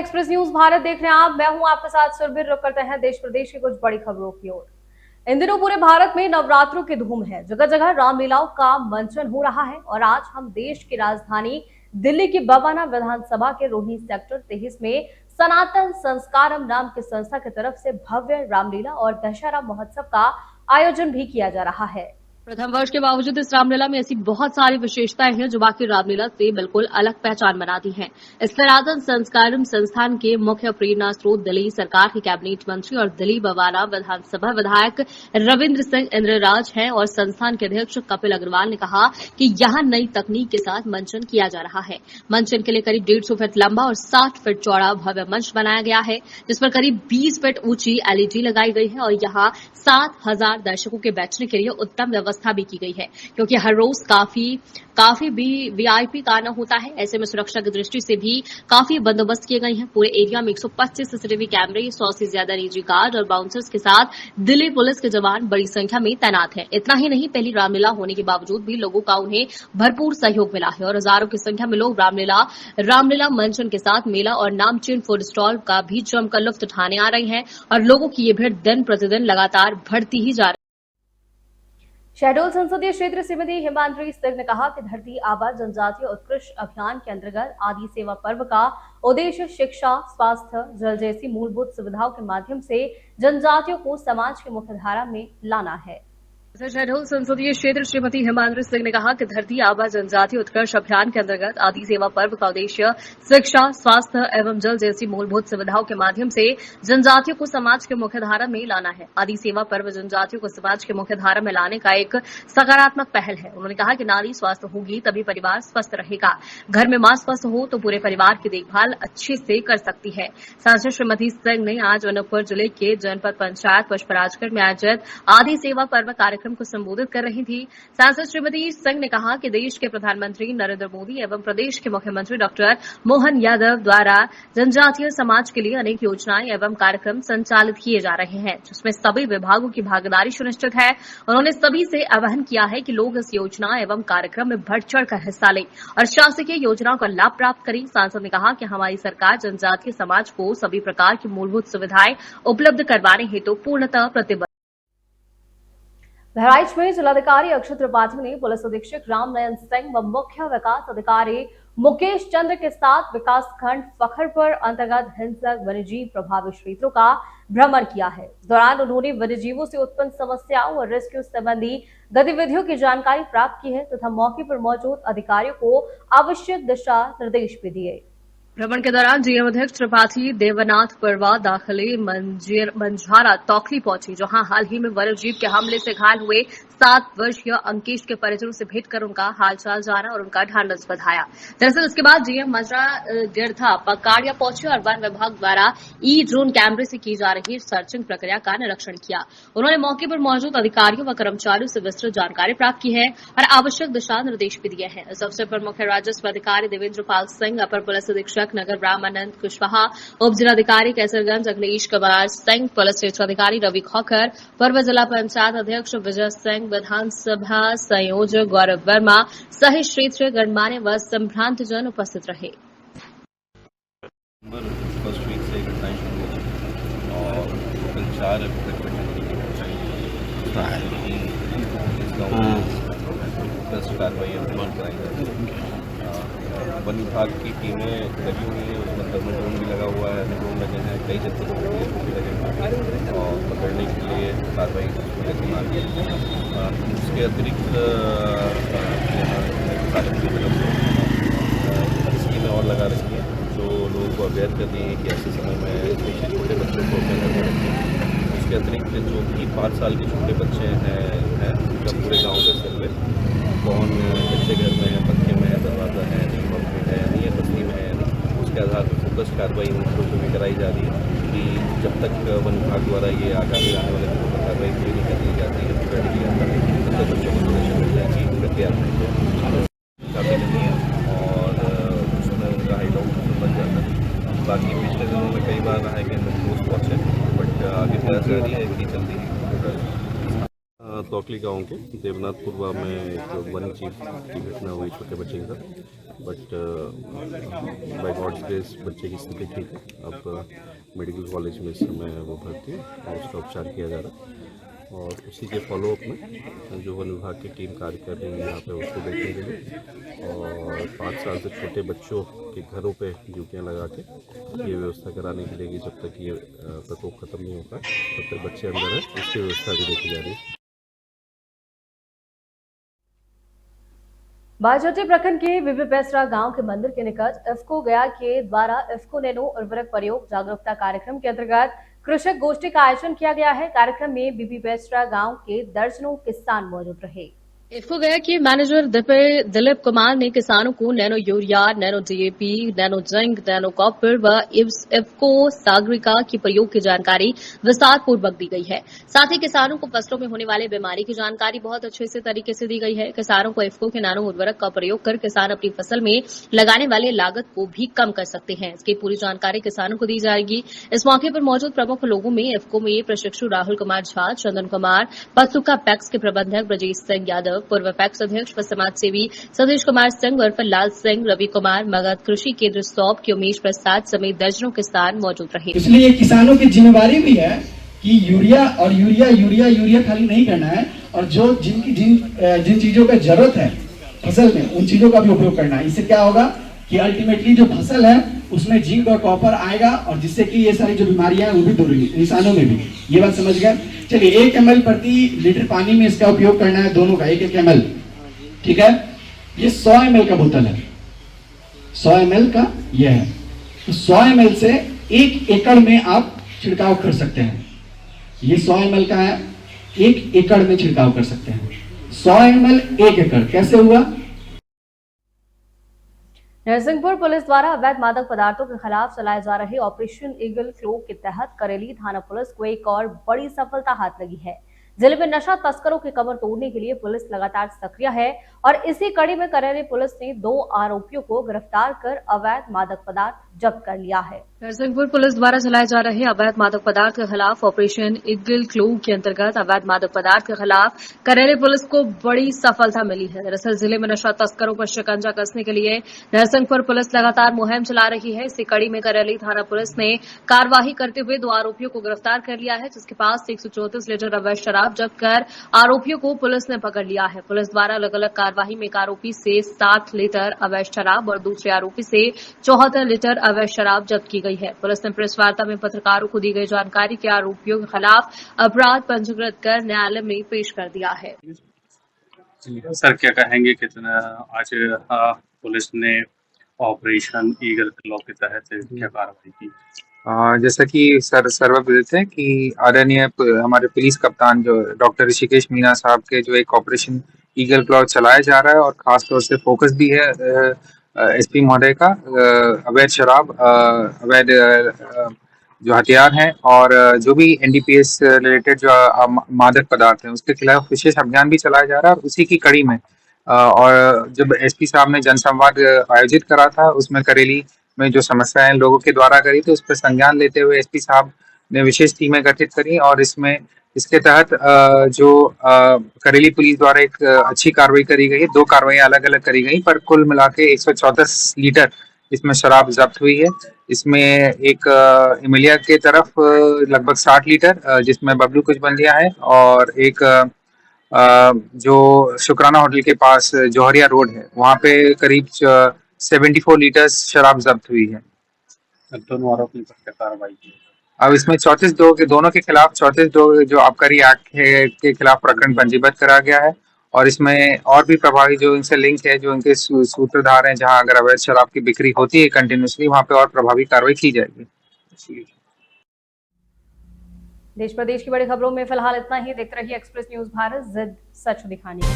Express news Bharat देख रहे हैं आप। मैं हूं आपके साथ सुरभि। रुक करते हैं देश प्रदेश की कुछ बड़ी खबरों की ओर। इन दिनों पूरे भारत में नवरात्रों की धूम है। जगह जगह रामलीलाओं का मंचन हो रहा है और आज हम देश की राजधानी दिल्ली की बवाना विधानसभा के रोहिणी सेक्टर 23 में सनातन संस्कारम नाम की संस्था की तरफ से भव्य रामलीला और दशहरा महोत्सव का आयोजन भी किया जा रहा है। प्रथम वर्ष के बावजूद इस रामलीला में ऐसी बहुत सारी विशेषताएं हैं जो बाकी रामलीला से बिल्कुल अलग पहचान बनाती हैं। इस सनातन संस्कारम संस्थान के मुख्य प्रेरणा स्रोत दिल्ली सरकार के कैबिनेट मंत्री और दिल्ली बवाना विधानसभा विधायक रविंद्र सिंह इंद्रराज हैं और संस्थान के अध्यक्ष कपिल अग्रवाल ने कहा कि यहां नई तकनीक के साथ मंचन किया जा रहा है। मंचन के लिए करीब 150 फीट लंबा और 60 फीट चौड़ा भव्य मंच बनाया गया है, जिस पर करीब 20 फीट ऊंची एलईडी लगाई गई है और यहां 7,000 दर्शकों के बैठने के लिए उत्तम व्यवस्था भी की गई है, क्योंकि हर रोज काफी भी वीआईपी का आना होता है। ऐसे में सुरक्षा की दृष्टि से भी काफी बंदोबस्त किए गए हैं। पूरे एरिया में 125 सीसीटीवी कैमरे, 100 से ज्यादा निजी गार्ड और बाउंसर्स के साथ दिल्ली पुलिस के जवान बड़ी संख्या में तैनात हैं। इतना ही नहीं, पहली रामलीला होने के बावजूद भी लोगों का उन्हें भरपूर सहयोग मिला है और हजारों की संख्या में लोग रामलीला मंचन के साथ मेला और नामचीन फूड स्टॉल का भी जमकर लुत्फ उठाने आ रही है और लोगों की ये भीड़ दिन प्रतिदिन लगातार बढ़ती ही जा रही है। शहडोल संसदीय क्षेत्र श्रीमती हिमांद्री सिंह ने कहा कि धरती आबा जनजातीय उत्कृष्ट अभियान के अंतर्गत आदि सेवा पर्व का उद्देश्य शिक्षा, स्वास्थ्य, जल जैसी मूलभूत सुविधाओं के माध्यम से जनजातियों को समाज की मुख्यधारा में लाना है। शहडोल संसदीय क्षेत्र श्रीमती हिमांद्री सिंह ने कहा कि धरती आबा जनजातीय उत्कर्ष अभियान के अंतर्गत आदि सेवा पर्व का उद्देश्य शिक्षा, स्वास्थ्य एवं जल जैसी मूलभूत सुविधाओं के माध्यम से जनजातियों को समाज के मुख्यधारा में लाना है। आदि सेवा पर्व जनजातियों को समाज के मुख्यधारा में लाने का एक सकारात्मक पहल है। उन्होंने कहा कि नारी स्वस्थ होगी तभी परिवार स्वस्थ रहेगा। घर में मां स्वस्थ हो तो पूरे परिवार की देखभाल अच्छे से कर सकती है। सांसद श्रीमती सिंह ने आज अनूपपुर जिले के जनपद पंचायत पुष्पराजगढ़ में आयोजित आदि सेवा पर्व कार्यक्रम को संबोधित कर रही थी। सांसद श्रीमती सिंह ने कहा कि देश के प्रधानमंत्री नरेंद्र मोदी एवं प्रदेश के मुख्यमंत्री डॉक्टर मोहन यादव द्वारा जनजातीय समाज के लिए अनेक योजनाएं एवं कार्यक्रम संचालित किए जा रहे हैं, जिसमें सभी विभागों की भागीदारी सुनिश्चित है। उन्होंने सभी से आह्वान किया है कि लोग इस योजना एवं कार्यक्रम में बढ़ चढ़कर हिस्सा लें और शासकीय योजनाओं का लाभ प्राप्त करें। सांसद ने कहा कि हमारी सरकार जनजातीय समाज को सभी प्रकार की मूलभूत सुविधाएं उपलब्ध करवाने हेतु पूर्णतः प्रतिबद्ध। बहराइच में जिलाधिकारी अक्षय त्रिपाठी ने पुलिस अधीक्षक रामनयन सिंह व मुख्य विकास अधिकारी मुकेश चंद्र के साथ विकासखंड फखरपुर अंतर्गत हिंसक वन्यजीव प्रभावित क्षेत्रों का भ्रमण किया है। दौरान उन्होंने वन्यजीवों से उत्पन्न समस्याओं और रेस्क्यू संबंधी गतिविधियों की जानकारी प्राप्त की है तथा मौके पर मौजूद अधिकारियों को आवश्यक दिशा निर्देश भी दिए। भ्रमण के दौरान जीएम अध्यक्ष त्रिपाठी देवनाथ परवा दाखिले मंझारा तौखली पहुंची, जहां हाल ही में वन्यजीव के हमले से घायल हुए 7 वर्षीय अंकेश के परिजनों से भेंट कर उनका हालचाल जाना और उनका ढांढस बंधाया। दरअसल इसके बाद जीएम मजरा गिरधा पकाड़िया पहुंचे और वन विभाग द्वारा ई ड्रोन कैमरे से की जा रही सर्चिंग प्रक्रिया का निरीक्षण किया। उन्होंने मौके पर मौजूद अधिकारियों व कर्मचारियों से विस्तृत जानकारी प्राप्त की है और आवश्यक दिशा निर्देश भी दिए हैं। इस अवसर पर मुख्य राजस्व अधिकारी देवेंद्र पाल सिंह, अपर पुलिस अधीक्षक नगर रामानंद कुशवाहा, उप जिलाधिकारी कैसरगंज अखिलेश कुमार सिंह, पुलिस क्षेत्र अधिकारी रवि खौखर, पूर्व जिला पंचायत अध्यक्ष विजय सिंह, विधानसभा संयोजक गौरव वर्मा सहित क्षेत्रीय गणमान्य व संभ्रांत जन उपस्थित रहे। फर्स्ट वीक से घटनाएं शुरू हो गई और टोटल 4 कार्रवाई कराई जाती है। वन विभाग की टीमें लगी हुई है, उसमें थर्मल ड्रोन भी लगा हुआ है, ड्रोन लगे हैं, कई जगह भी लगे हुए हैं और पकड़ने के लिए कार्रवाई लगी है। उसके अतिरिक्त स्कीमें और लगा रखी हैं जो लोगों को अवेयर कर दी है कि ऐसे समय में छोटे बच्चों को अपने घर में रखें। उसके अतिरिक्त जो कि 5 साल के छोटे बच्चे हैं उनका पूरे गाँव का सर्वे, कौन बच्चे घर में है, पंखे में है, दरवाज़ा है, नहीं है, बस्ती में है, उसके आधार पर फोकस कार्रवाई उन लोगों को भी कराई जा रही है कि जब तक वन विभाग द्वारा ये आगामी आने वाले दिनों में कार्रवाई पूरी नहीं कर दी जाती है, पकड़ लिया जाता है, तब तक बच्चों को सुनिश्चित मिल जाए कि प्रक्रिया काफ़ी नहीं है और उसमें उनका हाईलाउट बन जाता है। बाकी पिछले दिनों में कई बार रहा है कि हम दोस्त पहुँचे, बट आगे प्रयास जारी है कि जल्दी तौखली गाँव के देवनाथपुरवा में एक वन्य जीव की घटना हुई छोटे बच्चे के साथ, बट बाय गॉड्स ग्रेस बच्चे की स्थिति ठीक है। अब मेडिकल कॉलेज में इस समय वो भर्ती है और उसका उपचार किया जा रहा है और उसी के फॉलोअप में जो वन विभाग की टीम कार्य कर रही है यहाँ पे उसको देखने के लिए और 5 साल से छोटे बच्चों के घरों पे ड्यूटियाँ लगा के ये व्यवस्था कराने के लिए कि जब तक ये प्रकोप खत्म नहीं होता तब तक बच्चे अंदर है, इसकी व्यवस्था भी देखी जा रही है। बाजोटी प्रखंड के बीबीपेसरा गांव के मंदिर के निकट इफ्को गया के द्वारा इफ्को नैनो उर्वरक प्रयोग जागरूकता कार्यक्रम के अंतर्गत कृषक गोष्ठी का आयोजन किया गया है। कार्यक्रम में बीबीपेसरा गांव के दर्जनों किसान मौजूद रहे। इफ्को गया के मैनेजर दिलीप कुमार ने किसानों को nano urea, nano DAP, nano zinc, nano copper व इफ्को सागरिका के प्रयोग की जानकारी विस्तार पूर्वक दी गई है। साथ ही किसानों को फसलों में होने वाले बीमारी की जानकारी बहुत अच्छे से तरीके से दी गई है। किसानों को इफ्को के नैनो उर्वरक का प्रयोग कर किसान अपनी फसल में लगाने वाले लागत को भी कम कर सकते हैं। इसकी पूरी जानकारी किसानों को दी जाएगी। इस मौके पर मौजूद प्रमुख लोगों में इफ्को में प्रशिक्षु राहुल कुमार झा, चंदन कुमार, पत्सुका पैक्स के प्रबंधक ब्रजेश सिंह यादव, पूर्व पैक्स अध्यक्ष व समाज सेवी सतीश कुमार सिंह उर्फ लाल सिंह, रवि कुमार, मगध कृषि केंद्र सौंप के उमेश प्रसाद समेत दर्जनों किसान मौजूद रहे। इसलिए किसानों की जिम्मेवारी भी है कि यूरिया खाली नहीं करना है और जो जिन चीजों की जरूरत है फसल में उन चीजों का भी उपयोग करना है। इससे क्या होगा कि अल्टीमेटली जो फसल है उसमें जिंक और कॉपर आएगा और जिससे कि ये सारी जो बीमारियां हैं वो भी दूर होंगी, इंसानों में भी। ये बात समझ गए? चलिए 1 ml प्रति लीटर पानी में इसका उपयोग करना है, दोनों का 1 ml, ठीक है। ये 100 ml का बोतल है, 100 ml का ये है, तो 100 ml से 1 एकड़ में आप छिड़काव कर सकते हैं। ये 100 ml का है, 1 एकड़ में छिड़काव कर सकते हैं। 100 ml 1 एकड़ कैसे हुआ? नरसिंहपुर पुलिस द्वारा अवैध मादक पदार्थों के खिलाफ चलाए जा रहे ऑपरेशन ईगल क्लो के तहत करेली थाना पुलिस को एक और बड़ी सफलता हाथ लगी है। जिले में नशा तस्करों की कमर तोड़ने के लिए पुलिस लगातार सक्रिय है और इसी कड़ी में करेली पुलिस ने 2 आरोपियों को गिरफ्तार कर अवैध मादक पदार्थ जब्त कर लिया है। नरसिंहपुर पुलिस द्वारा चलाए जा रहे अवैध मादक पदार्थ के खिलाफ ऑपरेशन ईगल क्लो के अंतर्गत अवैध मादक पदार्थ के खिलाफ करेली पुलिस को बड़ी सफलता मिली है। दरअसल जिले में नशा तस्करों पर शिकंजा कसने के लिए नरसिंहपुर पुलिस लगातार मुहिम चला रही है। इसी कड़ी में करेली थाना पुलिस ने कार्यवाही करते हुए 2 आरोपियों को गिरफ्तार कर लिया है, जिसके पास 134 लीटर अवैध शराब जब्त कर आरोपियों को पुलिस ने पकड़ लिया है। पुलिस द्वारा अलग अलग कार्यवाही में एक आरोपी से 7 लीटर अवैध शराब और दूसरे आरोपी से 74 लीटर अवैध शराब जब्त की गई है। पुलिस ने प्रेस वार्ता में पत्रकारों को दी गई जानकारी के आरोपियों के खिलाफ अपराध पंजीकृत कर न्यायालय में पेश कर दिया है। सर क्या कहेंगे, कितना आज पुलिस ने ऑपरेशन ईगल क्लॉ के तहत क्या कार्रवाई की? जैसा कि सर सर्वविदित है कि आदरणीय हमारे पुलिस कप्तान जो डॉक्टर ऋषिकेश मीना साहब के जो एक ऑपरेशन ईगल क्लॉ चलाया जा रहा है और खास तौर से फोकस भी है एसपी महोदय का अवैध शराब, अवैध जो हथियार हैं और जो भी एनडीपीएस रिलेटेड जो मादक पदार्थ हैं उसके खिलाफ विशेष अभियान भी चलाया जा रहा है। और उसी की कड़ी में और जब एसपी साहब ने जनसंवाद आयोजित करा था उसमें करेली में जो समस्याएं लोगों के द्वारा करी थी उस पर संज्ञान लेते हुए एसपी साहब ने विशेष टीमें गठित करी और इसके तहत जो करेली पुलिस द्वारा एक अच्छी कार्रवाई करी गई है। 2 कार्रवाइयां अलग अलग करी गई पर कुल मिला के 134 लीटर इसमें शराब जब्त हुई है। इसमें एक इमिलिया के तरफ लगभग 60 लीटर जिसमें बबलू कुछ बंदियां है और एक जो शुक्राना होटल के पास जौहरिया रोड है वहाँ पे करीब 74 लीटर शराब जब्त हुई है। दोनों आरोपी पर क्या कार्रवाई की? अब इसमें 34 दोनों के खिलाफ 34 जो आबकारी एक्ट के खिलाफ प्रकरण पंजीबद्ध करा गया है और इसमें और भी प्रभावी जो इनसे लिंक है, जो इनके सूत्रधार हैं, जहां अगर अवैध शराब की बिक्री होती है कंटिन्यूसली वहां पे और प्रभावी कार्रवाई की जाएगी। देश प्रदेश की बड़ी खबरों में फिलहाल इतना ही। देखते रहिए एक्सप्रेस न्यूज भारत, जिद सच दिखाने की।